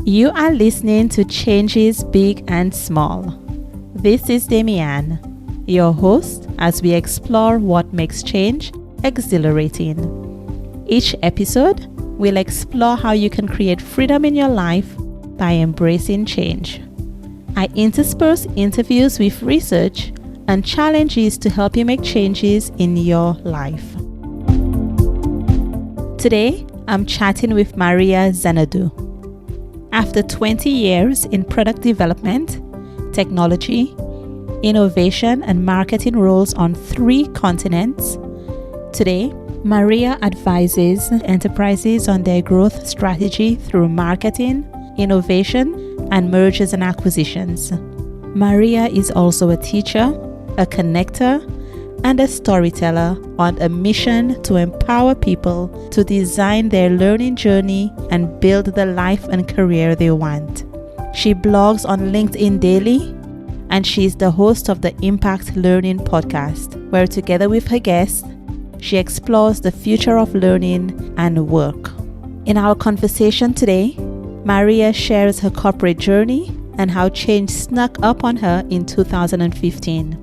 You are listening to Changes Big and Small. This is Demian, your host, as we explore what makes change exhilarating. Each episode, we'll explore how you can create freedom in your life by embracing change. I intersperse interviews with research and challenges to help you make changes in your life. Today, I'm chatting with Maria Xenidou. After 20 years in product development, technology, innovation, and marketing roles on 3 continents, today, Maria advises enterprises on their growth strategy through marketing, innovation, and mergers and acquisitions. Maria is also a teacher, a connector, and a storyteller on a mission to empower people to design their learning journey and build the life and career they want. She blogs on LinkedIn daily, and she's the host of the Impact Learning podcast, where together with her guests, she explores the future of learning and work. In our conversation today, Maria shares her corporate journey and how change snuck up on her in 2015.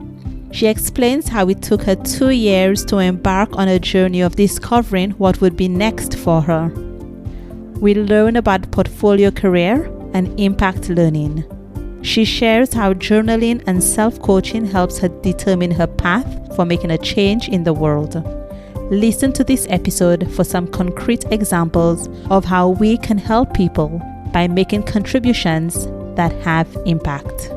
She explains how it took her 2 years to embark on a journey of discovering what would be next for her. We learn about portfolio career and impact learning. She shares how journaling and self-coaching helps her determine her path for making a change in the world. Listen to this episode for some concrete examples of how we can help people by making contributions that have impact.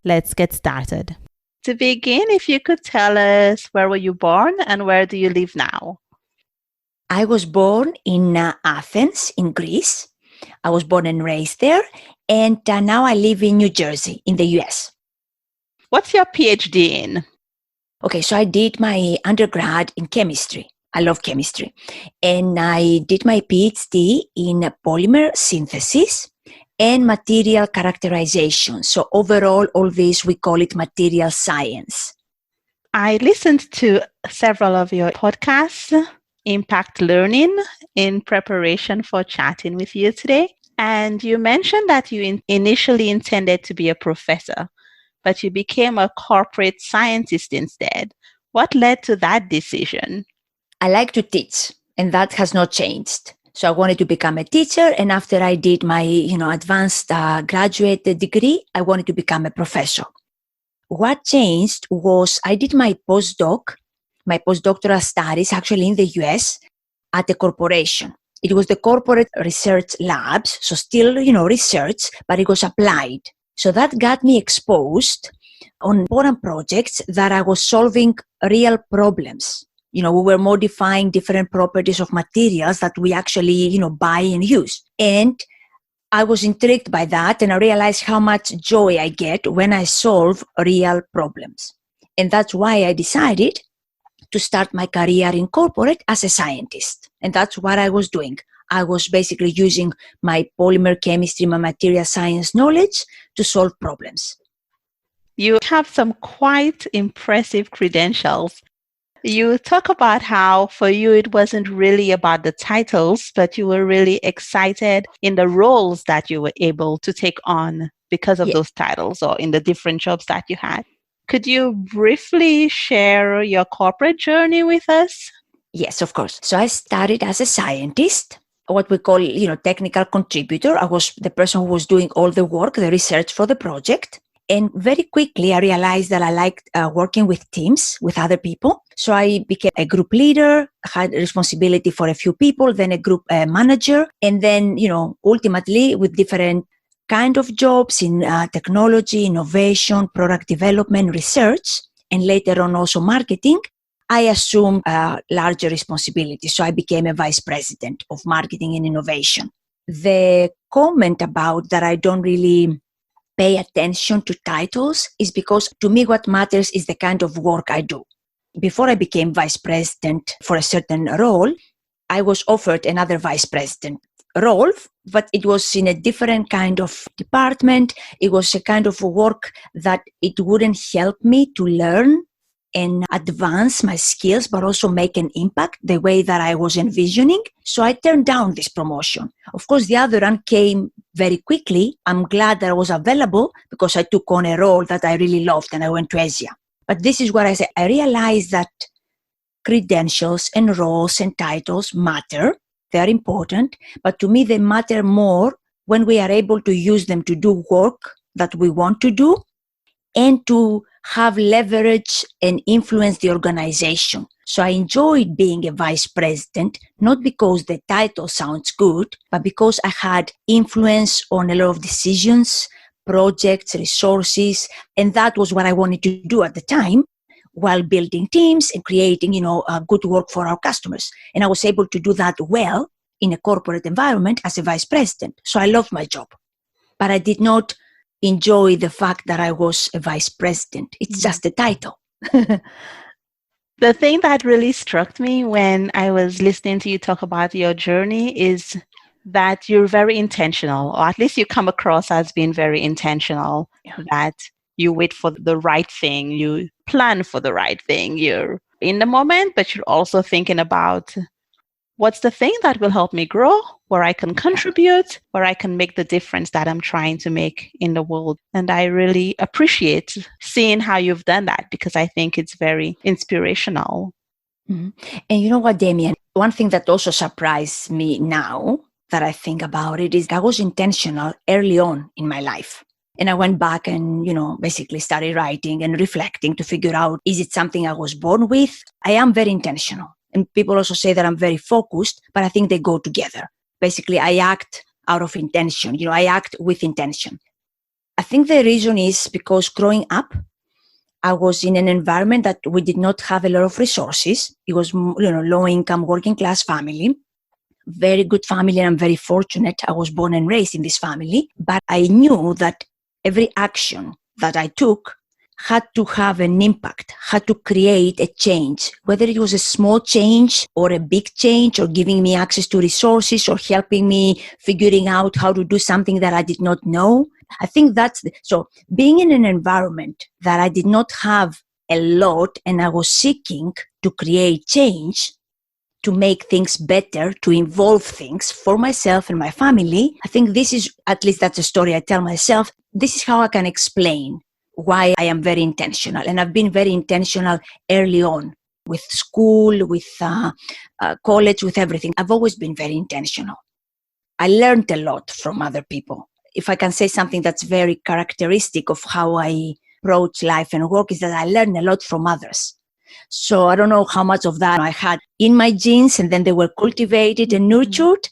Let's get started. To begin, if you could tell us, where were you born and where do you live now? I was born in Athens, in Greece. I was born and raised there, and now I live in New Jersey, in the US. What's your PhD in? Okay, so I did my undergrad in chemistry. I love chemistry. And I did my PhD in polymer synthesis and material characterization. So overall, all this, we call it material science. I listened to several of your podcasts, Impact Learning, in preparation for chatting with you today. And you mentioned that you initially intended to be a professor, but you became a corporate scientist instead. What led to that decision? I like to teach, and that has not changed. So I wanted to become a teacher, and after I did my, advanced graduate degree, I wanted to become a professor. What changed was I did my postdoctoral studies actually in the US at a corporation. It was the corporate research labs, so still, research, but it was applied. So that got me exposed on important projects that I was solving real problems. We were modifying different properties of materials that we actually, buy and use. And I was intrigued by that, and I realized how much joy I get when I solve real problems. And that's why I decided to start my career in corporate as a scientist. And that's what I was doing. I was basically using my polymer chemistry, my material science knowledge to solve problems. You have some quite impressive credentials. You talk about how for you it wasn't really about the titles, but you were really excited in the roles that you were able to take on because of those titles or in the different jobs that you had. Could you briefly share your corporate journey with us? Yes, of course. So I started as a scientist, what we call, technical contributor. I was the person who was doing all the work, the research for the project. And very quickly, I realized that I liked working with teams, with other people. So I became a group leader, had responsibility for a few people, then a group manager, and then, ultimately with different kind of jobs in technology, innovation, product development, research, and later on also marketing, I assumed larger responsibility. So I became a vice president of marketing and innovation. The comment about that I don't really pay attention to titles is because to me what matters is the kind of work I do. Before I became vice president for a certain role, I was offered another vice president role, but it was in a different kind of department. It was a kind of work that it wouldn't help me to learn and advance my skills, but also make an impact the way that I was envisioning. So I turned down this promotion. Of course, the other one came very quickly. I'm glad that I was available because I took on a role that I really loved and I went to Asia. But this is what I say. I realized that credentials and roles and titles matter. They're important. But to me, they matter more when we are able to use them to do work that we want to do and to have leverage and influence the organization. So I enjoyed being a vice president, not because the title sounds good, but because I had influence on a lot of decisions, projects, resources, and that was what I wanted to do at the time while building teams and creating, good work for our customers. And I was able to do that well in a corporate environment as a vice president. So I loved my job, but I did not enjoy the fact that I was a vice president. It's just a title. The thing that really struck me when I was listening to you talk about your journey is that you're very intentional, or at least you come across as being very intentional, that you wait for the right thing, you plan for the right thing, you're in the moment, but you're also thinking about what's the thing that will help me grow, where I can contribute, where I can make the difference that I'm trying to make in the world. And I really appreciate seeing how you've done that because I think it's very inspirational. Mm-hmm. And you know what, Damien? One thing that also surprised me now that I think about it is I was intentional early on in my life. And I went back and, basically started writing and reflecting to figure out, is it something I was born with? I am very intentional. And people also say that I'm very focused, but I think they go together. Basically, I act out of intention. I act with intention. I think the reason is because growing up, I was in an environment that we did not have a lot of resources. It was, low income, working class family, very good family. And I'm very fortunate. I was born and raised in this family, but I knew that every action that I took had to have an impact, had to create a change, whether it was a small change or a big change or giving me access to resources or helping me figuring out how to do something that I did not know. I think so being in an environment that I did not have a lot and I was seeking to create change, to make things better, to involve things for myself and my family. I think this is, at least that's a story I tell myself. This is how I can explain why I am very intentional. And I've been very intentional early on with school, with college, with everything. I've always been very intentional. I learned a lot from other people. If I can say something that's very characteristic of how I approach life and work is that I learn a lot from others. So I don't know how much of that I had in my genes and then they were cultivated and nurtured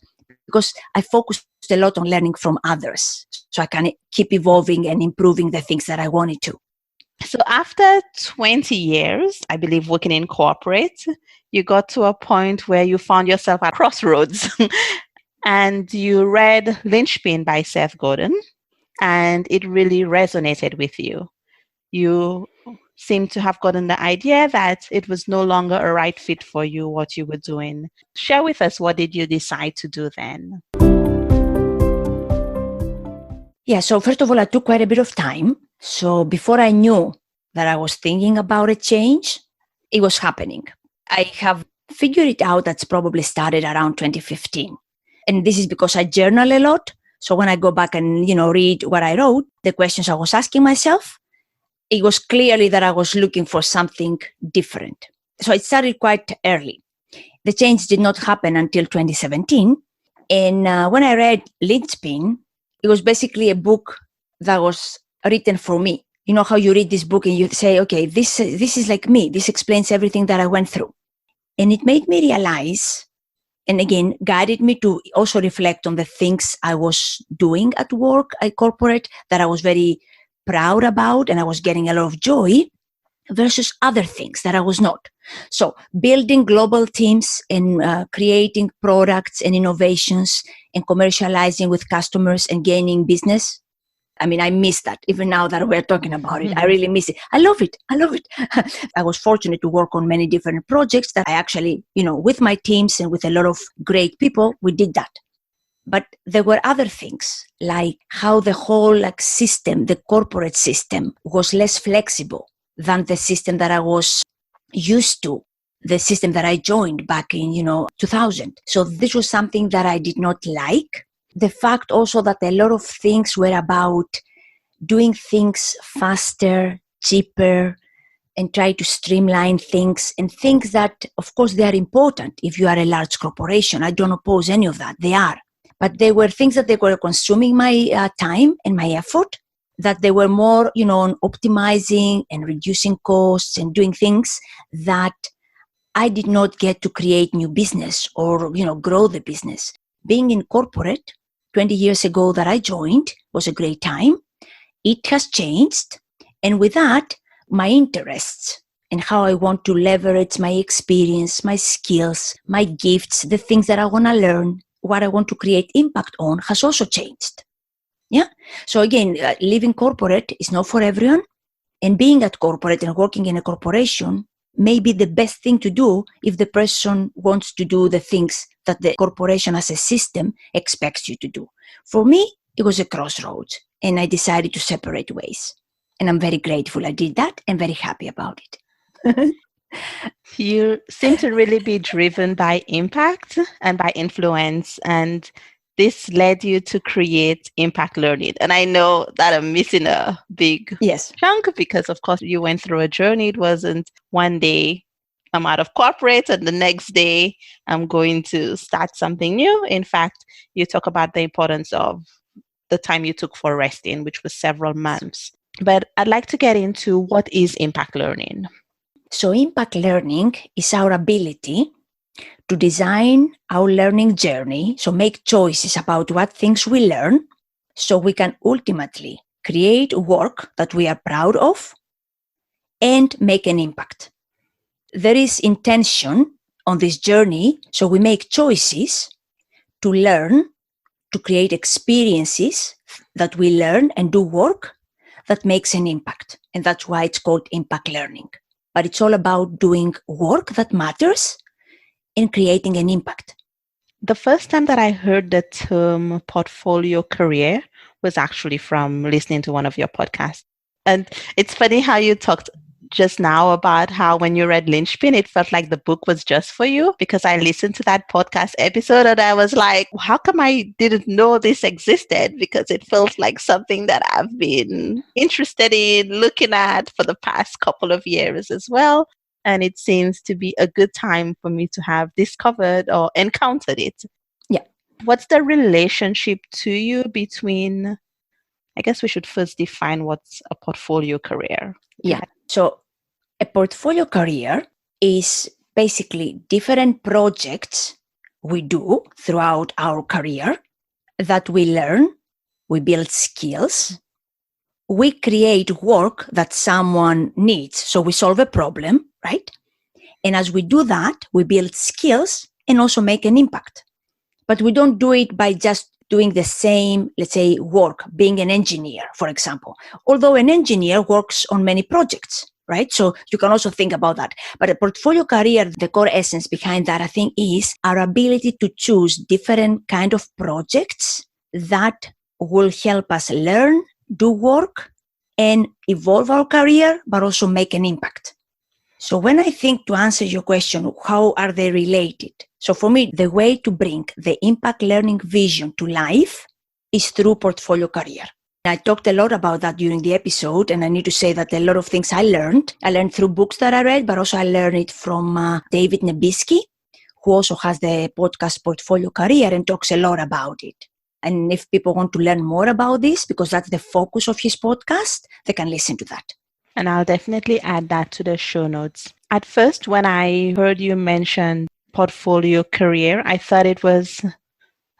because I focused a lot on learning from others. So I can keep evolving and improving the things that I wanted to. So after 20 years, I believe, working in corporate, you got to a point where you found yourself at crossroads and you read Linchpin by Seth Godin and it really resonated with you. You seem to have gotten the idea that it was no longer a right fit for you, what you were doing. Share with us, what did you decide to do then? Yeah, so first of all, I took quite a bit of time. So before I knew that I was thinking about a change, it was happening. I have figured it out that's probably started around 2015. And this is because I journal a lot. So when I go back and, read what I wrote, the questions I was asking myself, it was clearly that I was looking for something different. So it started quite early. The change did not happen until 2017. And when I read Linchpin, it was basically a book that was written for me. You know how you read this book and you say, okay, this is like me. This explains everything that I went through. And it made me realize, and again, guided me to also reflect on the things I was doing at work, at corporate, that I was very proud about and I was getting a lot of joy, versus other things that I was not. So building global teams and creating products and innovations and commercializing with customers and gaining business. I mean, I miss that. Even now that we're talking about it, I really miss it. I love it. I was fortunate to work on many different projects that I actually, with my teams and with a lot of great people, we did that. But there were other things, like how the whole system, the corporate system, was less flexible than the system that I was used to the system that I joined back in, 2000. So this was something that I did not like. The fact also that a lot of things were about doing things faster, cheaper, and try to streamline things, and things that, of course, they are important if you are a large corporation. I don't oppose any of that. They are. But they were things that they were consuming my time and my effort, that they were more, on optimizing and reducing costs and doing things that I did not get to create new business or, grow the business. Being in corporate 20 years ago that I joined was a great time. It has changed. And with that, my interests and how I want to leverage my experience, my skills, my gifts, the things that I want to learn, what I want to create impact on has also changed. Yeah. So again, living corporate is not for everyone. And being at corporate and working in a corporation may be the best thing to do if the person wants to do the things that the corporation as a system expects you to do. For me, it was a crossroads, and I decided to separate ways. And I'm very grateful I did that and very happy about it. You seem to really be driven by impact and by influence, and this led you to create Impact Learning. And I know that I'm missing a big chunk because, of course, you went through a journey. It wasn't one day I'm out of corporate and the next day I'm going to start something new. In fact, you talk about the importance of the time you took for resting, which was several months. But I'd like to get into what is Impact Learning. So Impact Learning is our ability to design our learning journey, so make choices about what things we learn, so we can ultimately create work that we are proud of and make an impact. There is intention on this journey, so we make choices to learn, to create experiences that we learn and do work that makes an impact. And that's why it's called Impact Learning. But it's all about doing work that matters and creating an impact. The first time that I heard the term portfolio career was actually from listening to one of your podcasts. And it's funny how you talked just now about how when you read Lynchpin, it felt like the book was just for you, because I listened to that podcast episode and I was like, how come I didn't know this existed? Because it felt like something that I've been interested in looking at for the past couple of years as well. And it seems to be a good time for me to have discovered or encountered it. Yeah. What's the relationship to you between, I guess we should first define what's a portfolio career. Yeah. So a portfolio career is basically different projects we do throughout our career that we learn, we build skills, we create work that someone needs. So we solve a problem, right? And as we do that, we build skills and also make an impact. But we don't do it by just doing the same, let's say, work, being an engineer, for example. Although an engineer works on many projects, right? So you can also think about that. But a portfolio career, the core essence behind that, I think, is our ability to choose different kind of projects that will help us learn, do work, and evolve our career, but also make an impact. So when I think, to answer your question, how are they related? So for me, the way to bring the impact learning vision to life is through portfolio career. I talked a lot about that during the episode, and I need to say that a lot of things I learned through books that I read, but also I learned it from David Nebisky, who also has the podcast Portfolio Career and talks a lot about it. And if people want to learn more about this, because that's the focus of his podcast, they can listen to that. And I'll definitely add that to the show notes. At first, when I heard you mention portfolio career, I thought it was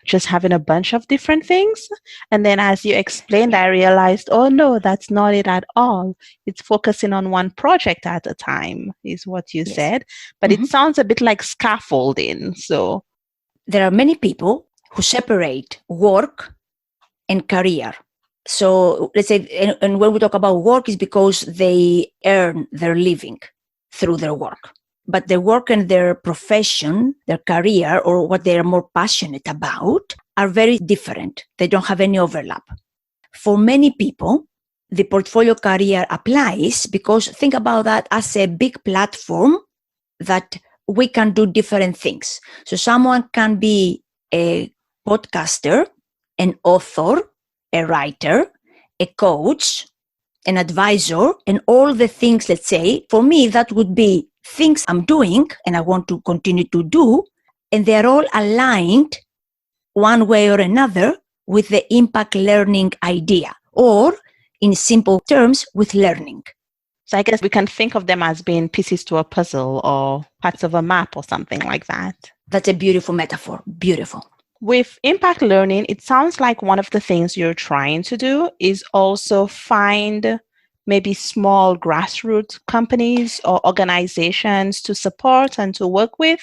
just having a bunch of different things. And then as you explained, I realized, oh no, that's not it at all. It's focusing on one project at a time, is what you said. But it sounds a bit like scaffolding. So there are many people who separate work and career. So let's say, and when we talk about work, is because they earn their living through their work. But their work and their profession, their career, or what they are more passionate about are very different. They don't have any overlap. For many people, the portfolio career applies, because think about that as a big platform that we can do different things. So someone can be a podcaster, an author, a writer, a coach, an advisor, and all the things, let's say, for me, that would be things I'm doing and I want to continue to do. And they're all aligned one way or another with the impact learning idea, or in simple terms, with learning. So I guess we can think of them as being pieces to a puzzle or parts of a map or something like that. That's a beautiful metaphor. Beautiful. With impact learning, it sounds like one of the things you're trying to do is also find maybe small grassroots companies or organizations to support and to work with.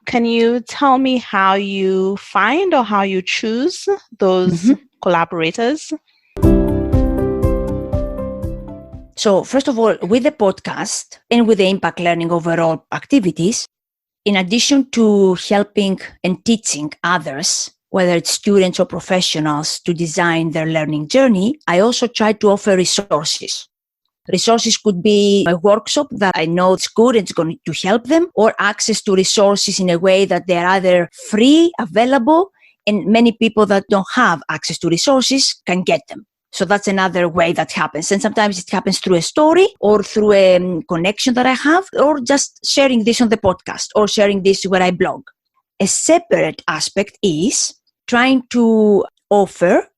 Can you tell me how you find or how you choose those collaborators? So first of all, with the podcast and with the impact learning overall activities, in addition to helping and teaching others, whether it's students or professionals, to design their learning journey, I also try to offer resources. Resources could be a workshop that I know it's good and it's going to help them, or access to resources in a way that they're either free, available, and many people that don't have access to resources can get them. So that's another way that happens. And sometimes it happens through a story or through a connection that I have, or just sharing this on the podcast or sharing this where I blog. A separate aspect is trying to offer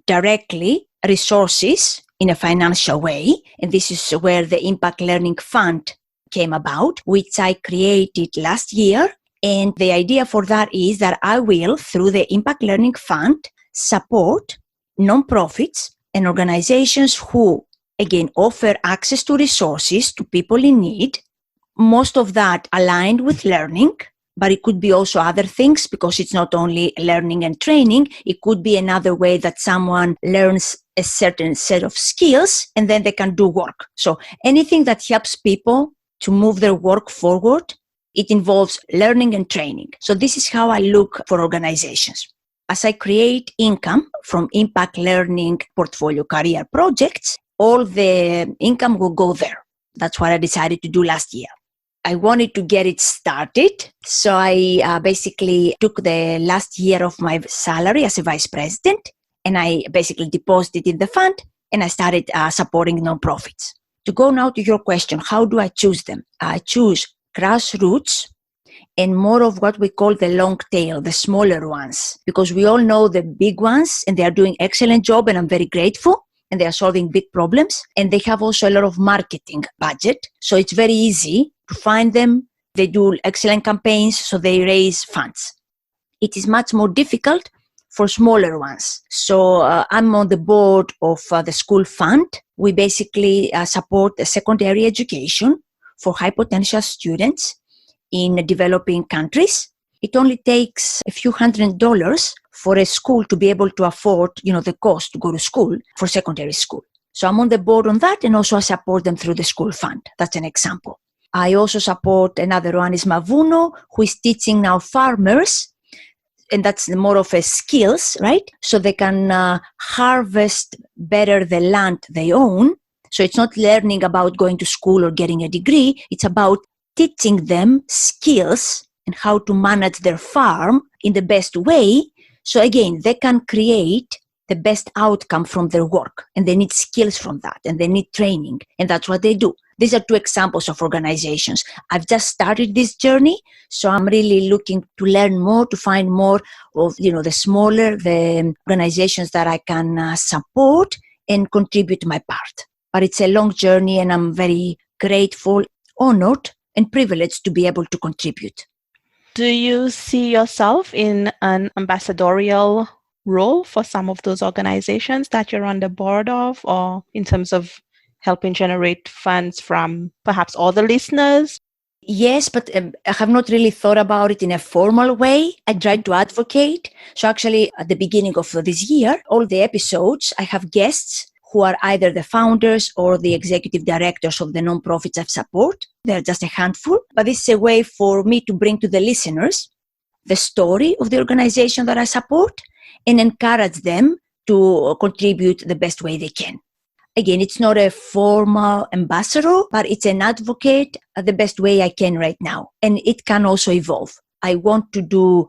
directly resources in a financial way. And this is where the Impact Learning Fund came about, which I created last year. And the idea for that is that I will, through the Impact Learning Fund, support nonprofits and organizations who, again, offer access to resources to people in need. Most of that aligned with learning, but it could be also other things, because it's not only learning and training. It could be another way that someone learns a certain set of skills and then they can do work. So anything that helps people to move their work forward, it involves learning and training. So this is how I look for organizations. As I create income from impact learning portfolio career projects, all the income will go there. That's what I decided to do last year. I wanted to get it started. So I basically took the last year of my salary as a vice president, and I basically deposited in the fund, and I started supporting nonprofits. To go now to your question, how do I choose them? I choose grassroots and more of what we call the long tail, the smaller ones, because we all know the big ones and they are doing excellent job, and I'm very grateful, and they are solving big problems, and they have also a lot of marketing budget. So it's very easy to find them. They do excellent campaigns, so they raise funds. It is much more difficult for smaller ones. So I'm on the board of the school fund. We basically support secondary education for high potential students in developing countries. It only takes a few $100s for a school to be able to afford, the cost to go to school for secondary school. So I'm on the board on that, and also I support them through the school fund. That's an example. I also support, another one is Mavuno, who is teaching now farmers, and that's more of a skills, right? So they can harvest better the land they own. So it's not learning about going to school or getting a degree. It's about teaching them skills and how to manage their farm in the best way. So again, they can create the best outcome from their work, and they need skills from that, and they need training, and that's what they do. These are two examples of organizations. I've just started this journey, so I'm really looking to learn more, to find more of, the smaller the organizations that I can support and contribute my part. But it's a long journey, and I'm very grateful, honored, and privileged to be able to contribute. Do you see yourself in an ambassadorial role for some of those organizations that you're on the board of, or in terms of helping generate funds from perhaps other listeners? Yes, but I have not really thought about it in a formal way. I tried to advocate. So actually, at the beginning of this year, all the episodes, I have guests who are either the founders or the executive directors of the nonprofits I support. They're just a handful, but this is a way for me to bring to the listeners the story of the organization that I support and encourage them to contribute the best way they can. Again, it's not a formal ambassador, but it's an advocate the best way I can right now. And it can also evolve. I want to do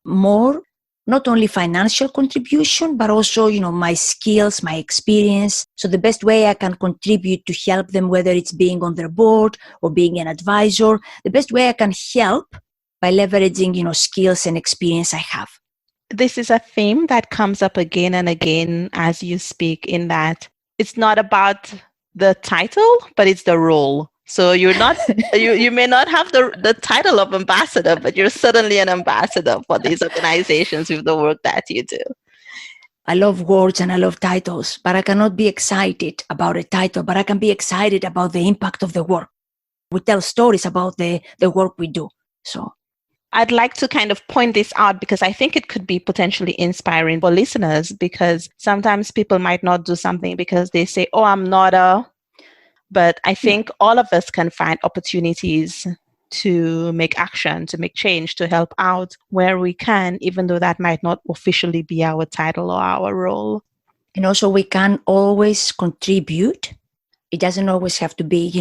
more, not only financial contribution, but also, my skills, my experience. So the best way I can contribute to help them, whether it's being on their board or being an advisor, the best way I can help by leveraging, skills and experience I have. This is a theme that comes up again and again as you speak, in that it's not about the title, but it's the role. So you're not, you may not have the title of ambassador, but you're certainly an ambassador for these organizations with the work that you do. I love words and I love titles, but I cannot be excited about a title, but I can be excited about the impact of the work. We tell stories about the work we do. So I'd like to kind of point this out because I think it could be potentially inspiring for listeners, because sometimes people might not do something because they say, oh, I'm not a, but I think all of us can find opportunities to make action, to make change, to help out where we can, even though that might not officially be our title or our role. And also we can always contribute. It doesn't always have to be,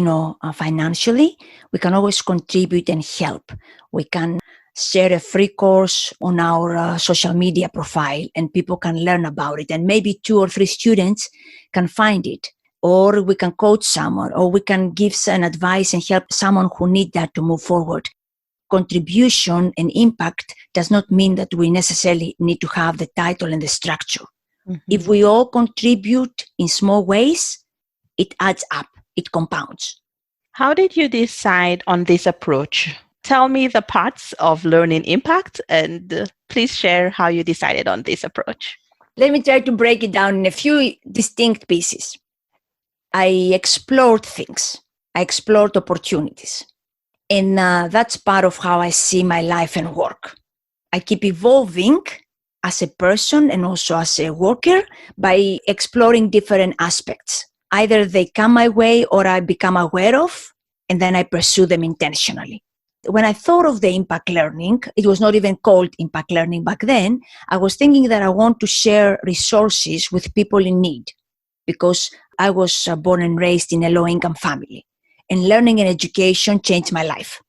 financially. We can always contribute and help. We can share a free course on our social media profile and people can learn about it. And maybe 2 or 3 students can find it. Or we can coach someone, or we can give some advice and help someone who needs that to move forward. Contribution and impact does not mean that we necessarily need to have the title and the structure. Mm-hmm. If we all contribute in small ways, it adds up, it compounds. How did you decide on this approach? Tell me the parts of learning impact, and please share how you decided on this approach. Let me try to break it down in a few distinct pieces. I explored things. I explored opportunities. And that's part of how I see my life and work. I keep evolving as a person and also as a worker by exploring different aspects. Either they come my way or I become aware of, and then I pursue them intentionally. When I thought of the impact learning, it was not even called impact learning back then. I was thinking that I want to share resources with people in need, because I was born and raised in a low-income family, and learning and education changed my life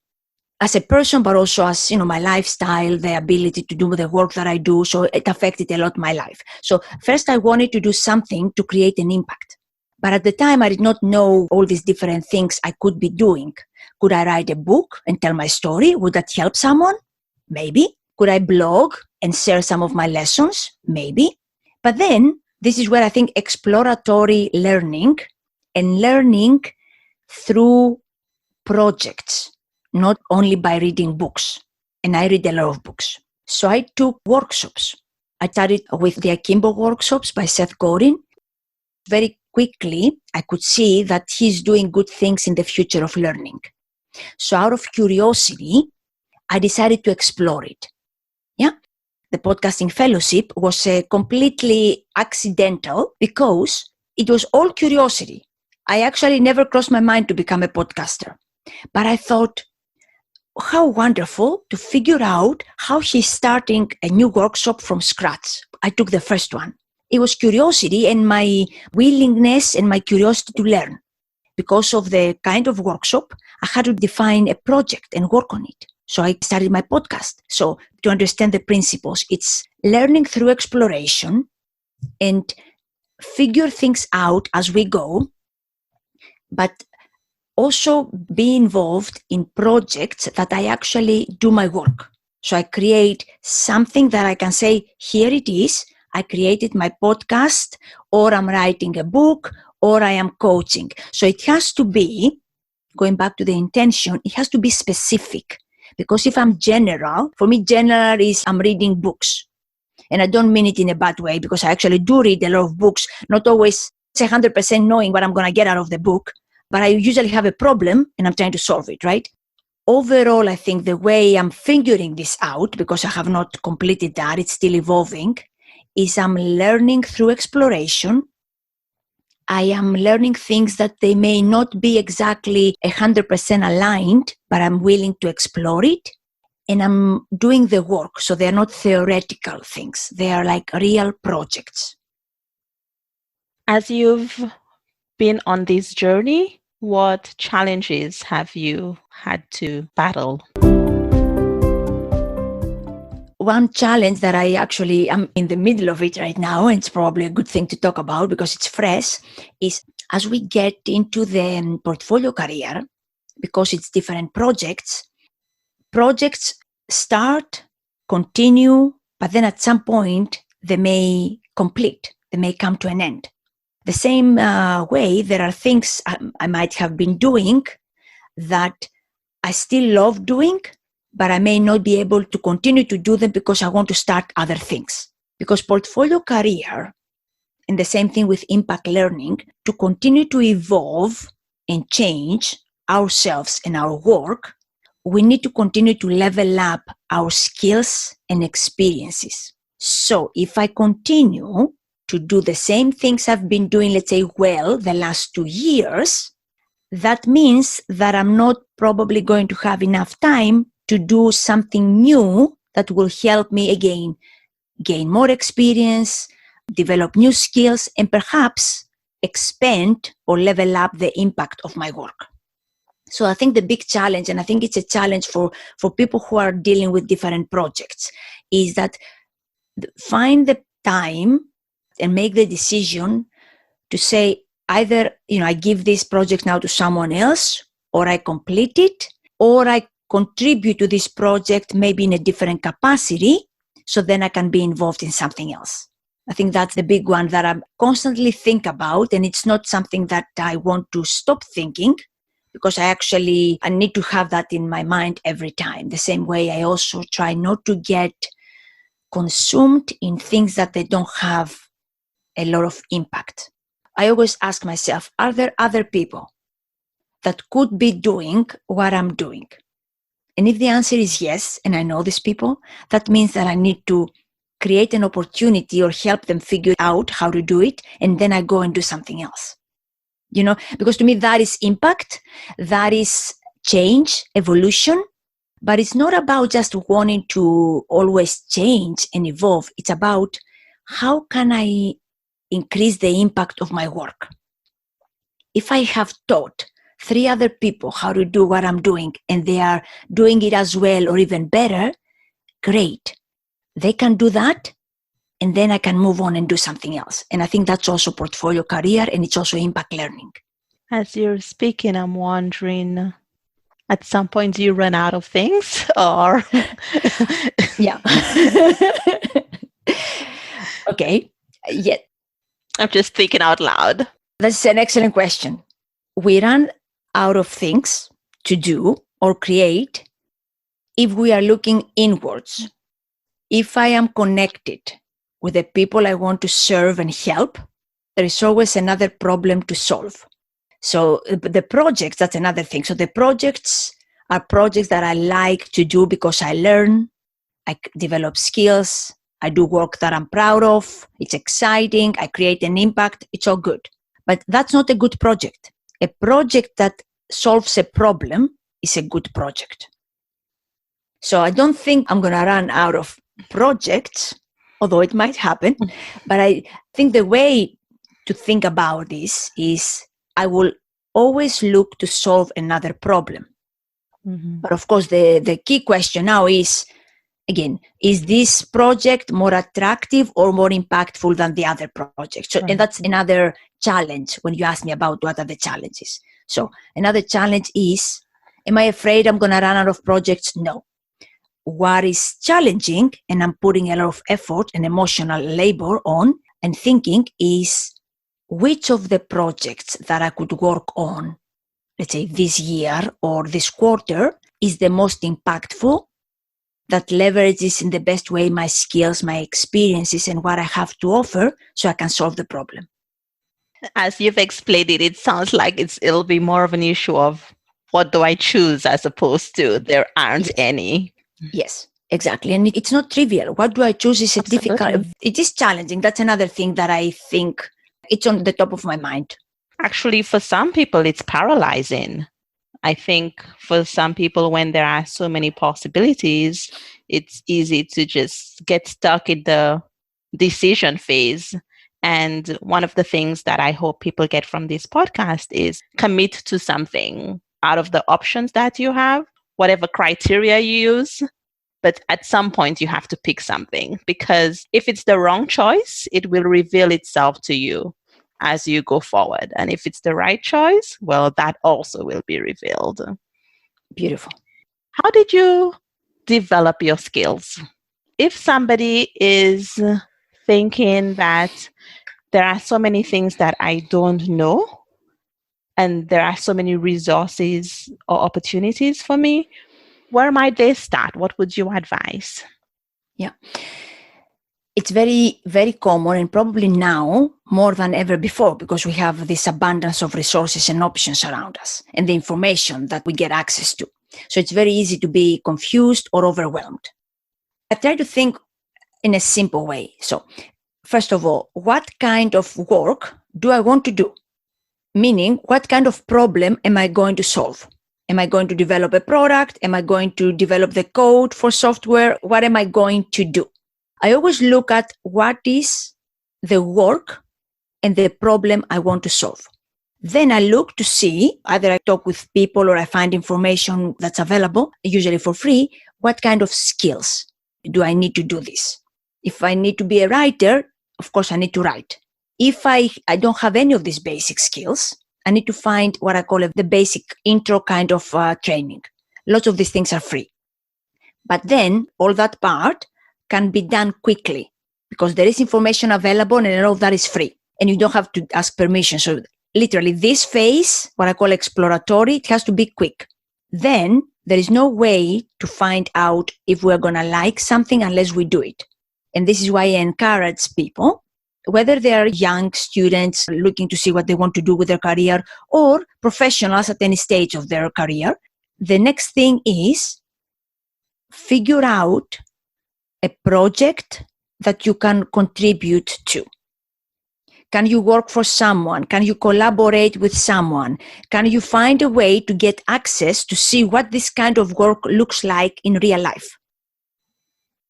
as a person, but also as, my lifestyle, the ability to do the work that I do. So it affected a lot my life. So first I wanted to do something to create an impact. But at the time, I did not know all these different things I could be doing. Could I write a book and tell my story? Would that help someone? Maybe. Could I blog and share some of my lessons? Maybe. But then, this is where I think exploratory learning and learning through projects, not only by reading books. And I read a lot of books. So I took workshops. I started with the Akimbo workshops by Seth Godin. Very quickly, I could see that he's doing good things in the future of learning. So out of curiosity, I decided to explore it. The podcasting fellowship was completely accidental because it was all curiosity. I actually never crossed my mind to become a podcaster. But I thought, how wonderful to figure out how she's starting a new workshop from scratch. I took the first one. It was curiosity and my willingness and my curiosity to learn. Because of the kind of workshop, I had to define a project and work on it. So I started my podcast. So to understand the principles, it's learning through exploration and figure things out as we go, but also be involved in projects that I actually do my work. So I create something that I can say, here it is. I created my podcast, or I'm writing a book, or I am coaching. So it has to be, going back to the intention, it has to be specific. Because if I'm general, for me, general is I'm reading books. And I don't mean it in a bad way, because I actually do read a lot of books, not always 100% knowing what I'm going to get out of the book, but I usually have a problem and I'm trying to solve it, right? Overall, I think the way I'm figuring this out, because I have not completed that, it's still evolving, is I'm learning through exploration. I am learning things that they may not be exactly 100% aligned, but I'm willing to explore it. And I'm doing the work. So they're not theoretical things. They are like real projects. As you've been on this journey, what challenges have you had to battle? One challenge that I actually am in the middle of it right now, and it's probably a good thing to talk about because it's fresh, is as we get into the portfolio career, because it's different projects start, continue, but then at some point they may complete, they may come to an end. The same way, there are things I might have been doing that I still love doing, but I may not be able to continue to do them because I want to start other things. Because portfolio career, and the same thing with impact learning, to continue to evolve and change ourselves and our work, we need to continue to level up our skills and experiences. So if I continue to do the same things I've been doing, let's say, well, the last 2 years, that means that I'm not probably going to have enough time to do something new that will help me again gain more experience, develop new skills, and perhaps expand or level up the impact of my work. So I think the big challenge, and I think it's a challenge for people who are dealing with different projects, is that find the time and make the decision to say either, I give this project now to someone else, or I complete it, or I contribute to this project maybe in a different capacity, so then I can be involved in something else. I think that's the big one that I constantly think about, and it's not something that I want to stop thinking, because I need to have that in my mind every time. The same way I also try not to get consumed in things that they don't have a lot of impact. I always ask myself, are there other people that could be doing what I'm doing? And if the answer is yes, and I know these people, that means that I need to create an opportunity or help them figure out how to do it, and then I go and do something else. Because to me that is impact, that is change, evolution, but it's not about just wanting to always change and evolve. It's about how can I increase the impact of my work. If I have taught 3 other people how to do what I'm doing and they are doing it as well or even better, great. They can do that, and then I can move on and do something else. And I think that's also portfolio career, and it's also impact learning. As you're speaking, I'm wondering, at some point, do you run out of things or? Yeah. Okay. Yeah. I'm just thinking out loud. That's an excellent question. We run out of things to do or create if we are looking inwards. If I am connected with the people I want to serve and help, there is always another problem to solve. So the projects, that's another thing. So the projects are projects that I like to do because I learn, I develop skills, I do work that I'm proud of, it's exciting, I create an impact, it's all good. But that's not a good project. A project that solves a problem is a good project. So I don't think I'm going to run out of projects, although it might happen. But I think the way to think about this is I will always look to solve another problem. Mm-hmm. But of course, the key question now is, again, is this project more attractive or more impactful than the other project? So, right. And that's another challenge when you ask me about what are the challenges. So another challenge is, am I afraid I'm going to run out of projects? No. What is challenging, and I'm putting a lot of effort and emotional labor on and thinking, is which of the projects that I could work on, let's say this year or this quarter, is the most impactful, that leverages in the best way my skills, my experiences, and what I have to offer so I can solve the problem. As you've explained it, it sounds like it'll be more of an issue of what do I choose as opposed to there aren't any. Yes, exactly. And it's not trivial. What do I choose is difficult. It is challenging. That's another thing that I think it's on the top of my mind. Actually, for some people, it's paralyzing. I think for some people, when there are so many possibilities, it's easy to just get stuck in the decision phase And one of the things that I hope people get from this podcast is commit to something out of the options that you have, whatever criteria you use. But at some point, you have to pick something, because if it's the wrong choice, it will reveal itself to you as you go forward. And if it's the right choice, well, that also will be revealed. Beautiful. How did you develop your skills? If somebody is thinking that there are so many things that I don't know, and there are so many resources or opportunities for me, where might they start? What would you advise? Yeah. It's very, very common, and probably now more than ever before, because we have this abundance of resources and options around us and the information that we get access to. So it's very easy to be confused or overwhelmed. I try to think in a simple way. So first of all, what kind of work do I want to do? Meaning, what kind of problem am I going to solve? Am I going to develop a product? Am I going to develop the code for software? What am I going to do? I always look at what is the work and the problem I want to solve. Then I look to see, either I talk with people or I find information that's available, usually for free, what kind of skills do I need to do this? If I need to be a writer, of course I need to write. If I don't have any of these basic skills, I need to find what I call the basic intro kind of training. Lots of these things are free. But then all that part can be done quickly because there is information available and all of that is free. And you don't have to ask permission. So literally this phase, what I call exploratory, it has to be quick. Then there is no way to find out if we're going to like something unless we do it. And this is why I encourage people, whether they are young students looking to see what they want to do with their career or professionals at any stage of their career, the next thing is figure out a project that you can contribute to. Can you work for someone? Can you collaborate with someone? Can you find a way to get access to see what this kind of work looks like in real life?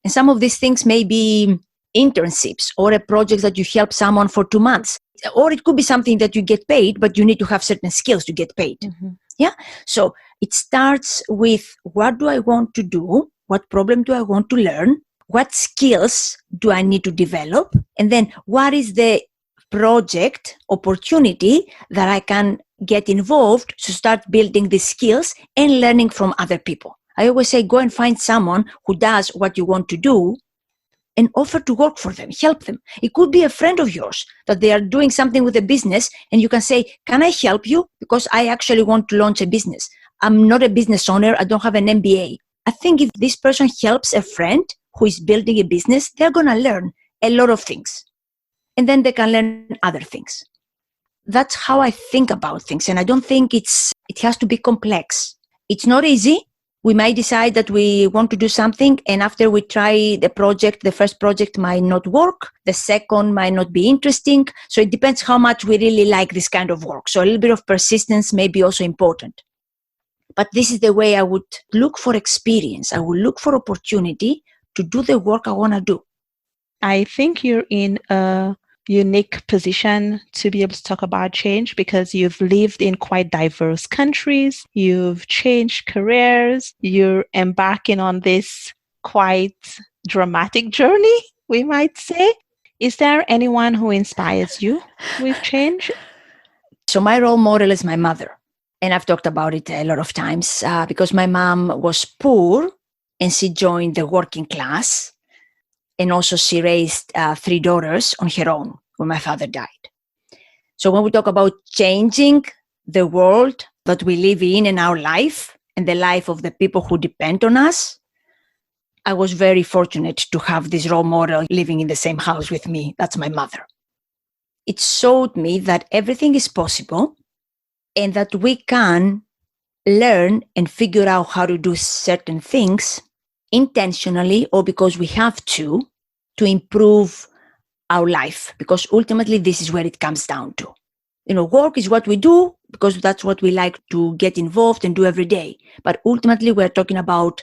And some of these things may be internships or a project that you help someone for 2 months. Or it could be something that you get paid, but you need to have certain skills to get paid. Mm-hmm. Yeah. So it starts with, what do I want to do? What problem do I want to learn? What skills do I need to develop? And then what is the project opportunity that I can get involved to start building the skills and learning from other people? I always say, go and find someone who does what you want to do and offer to work for them, help them. It could be a friend of yours that they are doing something with a business and you can say, can I help you? Because I actually want to launch a business. I'm not a business owner. I don't have an MBA. I think if this person helps a friend who is building a business, they're going to learn a lot of things. And then they can learn other things. That's how I think about things. And I don't think it has to be complex. It's not easy. We might decide that we want to do something, and after we try the project, the first project might not work, the second might not be interesting. So it depends how much we really like this kind of work. So a little bit of persistence may be also important. But this is the way I would look for experience. I would look for opportunity to do the work I want to do. I think you're in a unique position to be able to talk about change because you've lived in quite diverse countries, you've changed careers, you're embarking on this quite dramatic journey, we might say. Is there anyone who inspires you with change? So my role model is my mother. And I've talked about it a lot of times because my mom was poor and she joined the working class. And also she raised 3 daughters on her own when my father died. So when we talk about changing the world that we live in our life and the life of the people who depend on us, I was very fortunate to have this role model living in the same house with me. That's my mother. It showed me that everything is possible and that we can learn and figure out how to do certain things intentionally or because we have to improve our life, because ultimately this is where it comes down to. Work is what we do because that's what we like to get involved and do every day. But ultimately we're talking about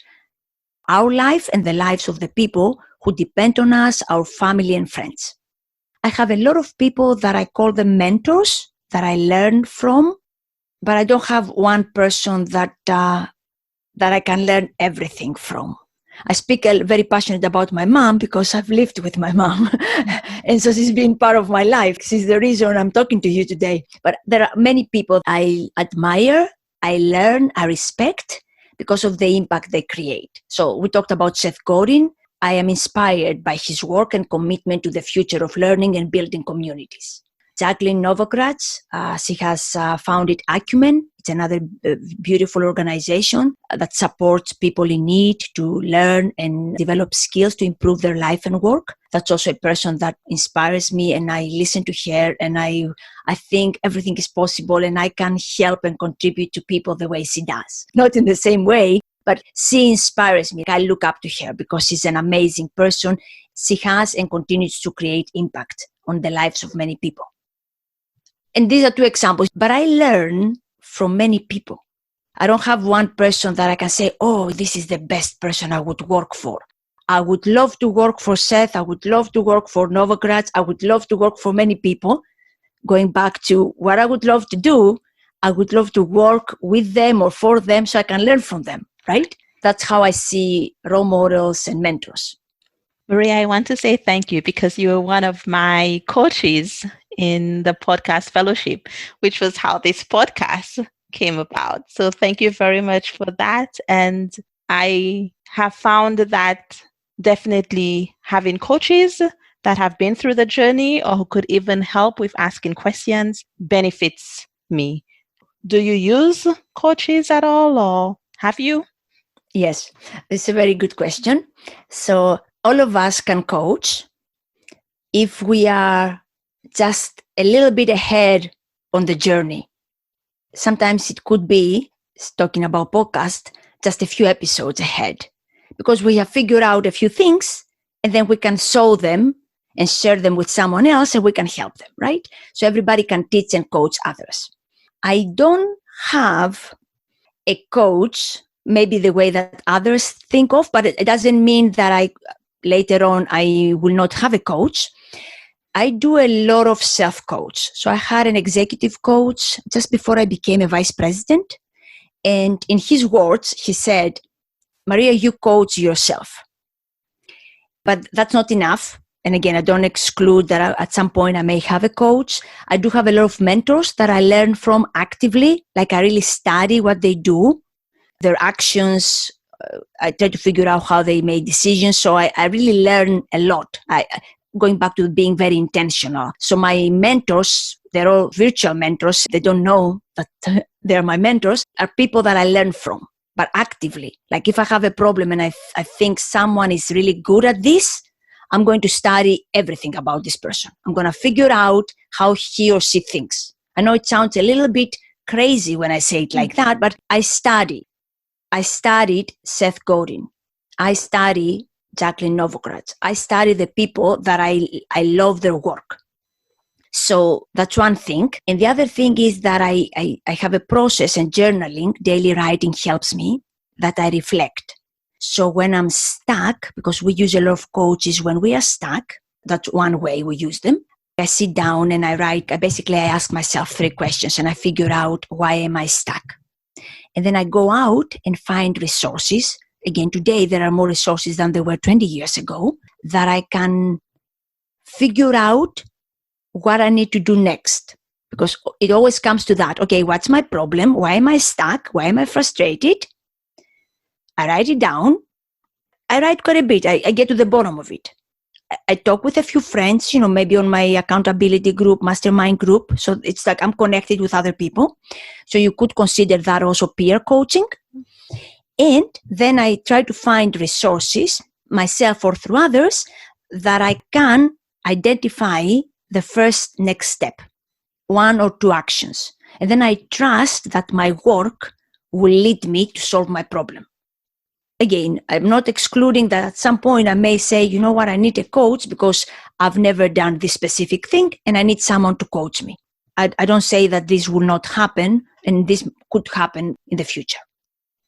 our life and the lives of the people who depend on us, our family and friends. I have a lot of people that I call them mentors that I learn from, but I don't have one person that I can learn everything from. I speak very passionate about my mom because I've lived with my mom. And so she's been part of my life. She's the reason I'm talking to you today. But there are many people I admire, I learn, I respect because of the impact they create. So we talked about Seth Godin. I am inspired by his work and commitment to the future of learning and building communities. Jacqueline Novogratz, she has founded Acumen. It's another beautiful organization that supports people in need to learn and develop skills to improve their life and work. That's also a person that inspires me, and I listen to her, and I think everything is possible, and I can help and contribute to people the way she does. Not in the same way, but she inspires me. I look up to her because she's an amazing person. She has and continues to create impact on the lives of many people. And these are two examples, but I learn from many people. I don't have one person that I can say, oh, this is the best person I would work for. I would love to work for Seth. I would love to work for Novogratz. I would love to work for many people. Going back to what I would love to do, I would love to work with them or for them so I can learn from them, right? That's how I see role models and mentors. Maria, I want to say thank you because you were one of my coaches in the podcast fellowship, which was how this podcast came about. So thank you very much for that. And I have found that definitely having coaches that have been through the journey or who could even help with asking questions benefits me. Do you use coaches at all, or have you? Yes, it's a very good question. So all of us can coach if we are just a little bit ahead on the journey. Sometimes it could be, talking about podcast, just a few episodes ahead, because we have figured out a few things and then we can show them and share them with someone else and we can help them, right? So everybody can teach and coach others. I don't have a coach maybe the way that others think of, but it doesn't mean that later on I will not have a coach. I do a lot of self-coach. So I had an executive coach just before I became a vice president. And in his words, he said, Maria, you coach yourself. But that's not enough. And again, I don't exclude that at some point I may have a coach. I do have a lot of mentors that I learn from actively. Like I really study what they do, their actions. I try to figure out how they make decisions. So I really learn a lot. Going back to being very intentional. So my mentors, they're all virtual mentors. They don't know that they're my mentors, are people that I learn from, but actively. Like if I have a problem and I think someone is really good at this, I'm going to study everything about this person. I'm going to figure out how he or she thinks. I know it sounds a little bit crazy when I say it like that, but I studied Seth Godin. I study Jacqueline Novogratz. I study the people that I love their work. So that's one thing. And the other thing is that I have a process, and journaling, daily writing helps me, that I reflect. So when I'm stuck, because we use a lot of coaches when we are stuck, that's one way we use them. I sit down and I write. I ask myself 3 questions and I figure out, why am I stuck? And then I go out and find resources. Again, today there are more resources than there were 20 years ago that I can figure out what I need to do next. Because it always comes to that. Okay, what's my problem? Why am I stuck? Why am I frustrated? I write it down. I write quite a bit. I get to the bottom of it. I talk with a few friends, maybe on my accountability group, mastermind group. So it's like I'm connected with other people. So you could consider that also peer coaching. And then I try to find resources, myself or through others, that I can identify the first next step, 1 or 2 actions. And then I trust that my work will lead me to solve my problem. Again, I'm not excluding that at some point I may say, you know what, I need a coach because I've never done this specific thing and I need someone to coach me. I don't say that this will not happen and this could happen in the future.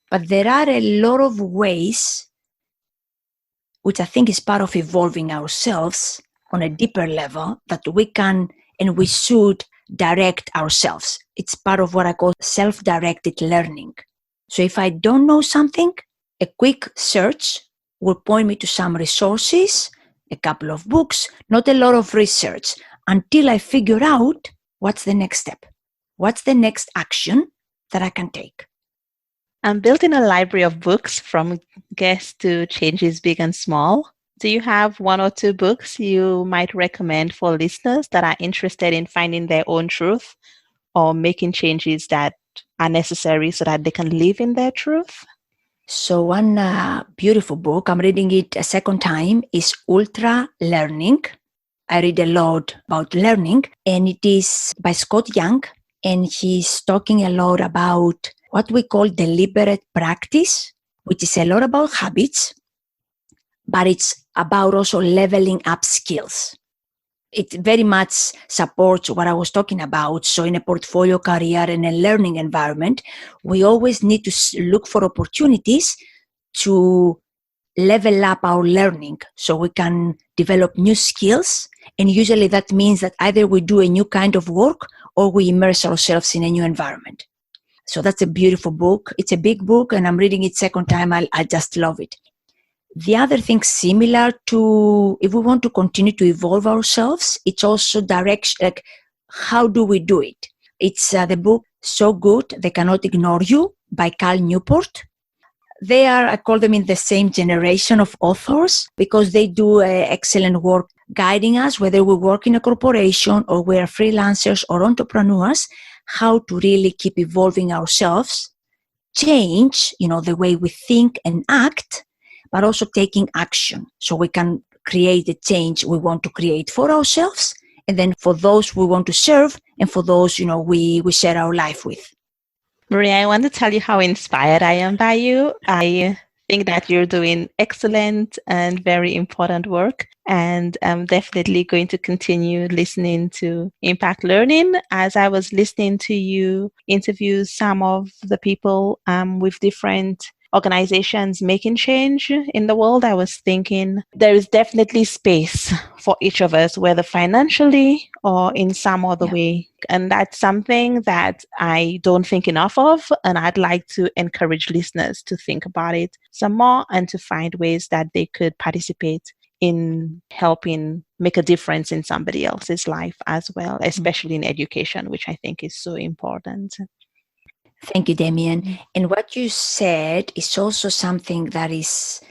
But there are a lot of ways, which I think is part of evolving ourselves, on a deeper level that we can and we should direct ourselves. It's part of what I call self-directed learning. So if I don't know something, a quick search will point me to some resources, a couple of books, not a lot of research, until I figure out what's the next step. What's the next action that I can take? I'm building a library of books from guess to changes big and small. Do you have one or two books you might recommend for listeners that are interested in finding their own truth or making changes that are necessary so that they can live in their truth? So one beautiful book, I'm reading it a second time, is Ultra Learning. I read a lot about learning, and it is by Scott Young, and he's talking a lot about what we call deliberate practice, which is a lot about habits, but it's about also leveling up skills. It very much supports what I was talking about. So in a portfolio career and a learning environment, we always need to look for opportunities to level up our learning so we can develop new skills. And usually that means that either we do a new kind of work or we immerse ourselves in a new environment. So that's a beautiful book. It's a big book, and I'm reading it second time. I just love it. The other thing similar to, if we want to continue to evolve ourselves, it's also direction, like how do we do it? It's the book So Good They Cannot Ignore You by Cal Newport. They are, I call them in the same generation of authors because they do excellent work guiding us, whether we work in a corporation or we are freelancers or entrepreneurs, how to really keep evolving ourselves, change, the way we think and act, but also taking action so we can create the change we want to create for ourselves and then for those we want to serve and for those, we share our life with. Maria, I want to tell you how inspired I am by you. I think that you're doing excellent and very important work. And I'm definitely going to continue listening to Impact Learning. As I was listening to you interview some of the people with different organizations making change in the world, I was thinking there is definitely space for each of us, whether financially or in some other way. And that's something that I don't think enough of. And I'd like to encourage listeners to think about it some more and to find ways that they could participate in helping make a difference in somebody else's life as well, especially in education, which I think is so important. Thank you, Damien. And what you said is also something that is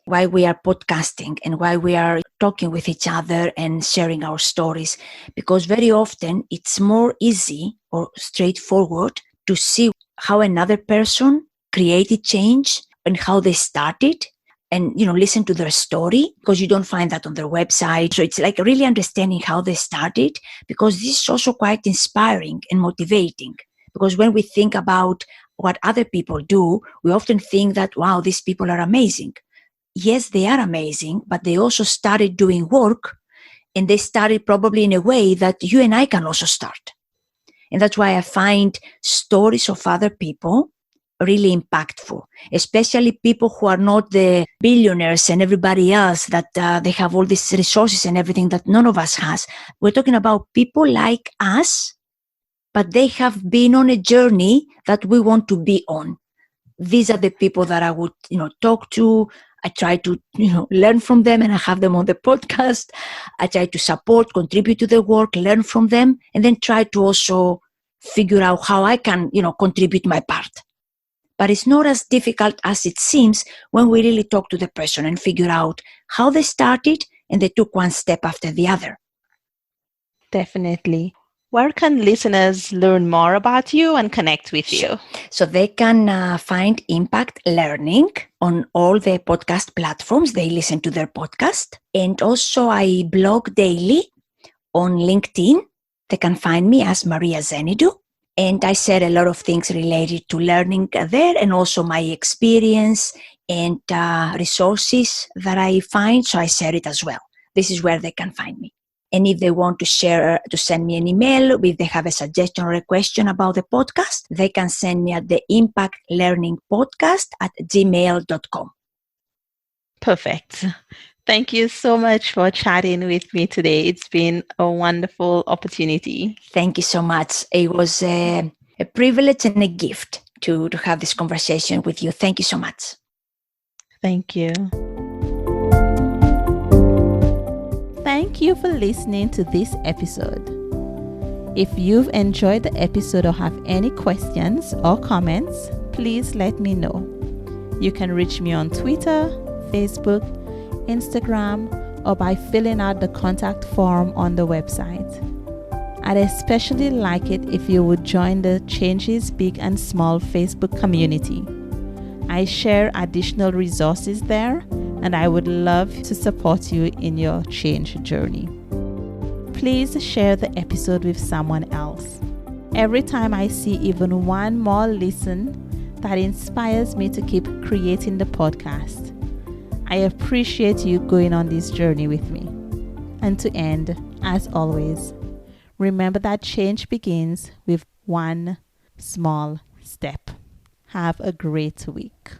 why we are podcasting and why we are talking with each other and sharing our stories, because very often it's more easy or straightforward to see how another person created change and how they started and, listen to their story, because you don't find that on their website. So it's like really understanding how they started, because this is also quite inspiring and motivating. Because when we think about what other people do, we often think that, wow, these people are amazing. Yes, they are amazing, but they also started doing work, and they started probably in a way that you and I can also start. And that's why I find stories of other people really impactful, especially people who are not the billionaires and everybody else that they have all these resources and everything that none of us has. We're talking about people like us, but they have been on a journey that we want to be on. These are the people that I would, talk to. I try to, learn from them, and I have them on the podcast. I try to support, contribute to the work, learn from them, and then try to also figure out how I can, contribute my part. But it's not as difficult as it seems when we really talk to the person and figure out how they started and they took one step after the other. Definitely. Where can listeners learn more about you and connect with you? So they can find Impact Learning on all the podcast platforms. They listen to their podcast. And also I blog daily on LinkedIn. They can find me as Maria Xenidou. And I share a lot of things related to learning there, and also my experience and resources that I find. So I share it as well. This is where they can find me. And if they want to send me an email, if they have a suggestion or a question about the podcast, they can send me at the impactlearningpodcast@gmail.com. Perfect. Thank you so much for chatting with me today. It's been a wonderful opportunity. Thank you so much. It was a privilege and a gift to have this conversation with you. Thank you so much. Thank you. Thank you for listening to this episode. If you've enjoyed the episode or have any questions or comments, please let me know. You can reach me on Twitter, Facebook, Instagram, or by filling out the contact form on the website. I'd especially like it if you would join the Changes Big and Small Facebook community. I share additional resources there, and I would love to support you in your change journey. Please share the episode with someone else. Every time I see even one more listen, that inspires me to keep creating the podcast. I appreciate you going on this journey with me. And to end, as always, remember that change begins with one small step. Have a great week.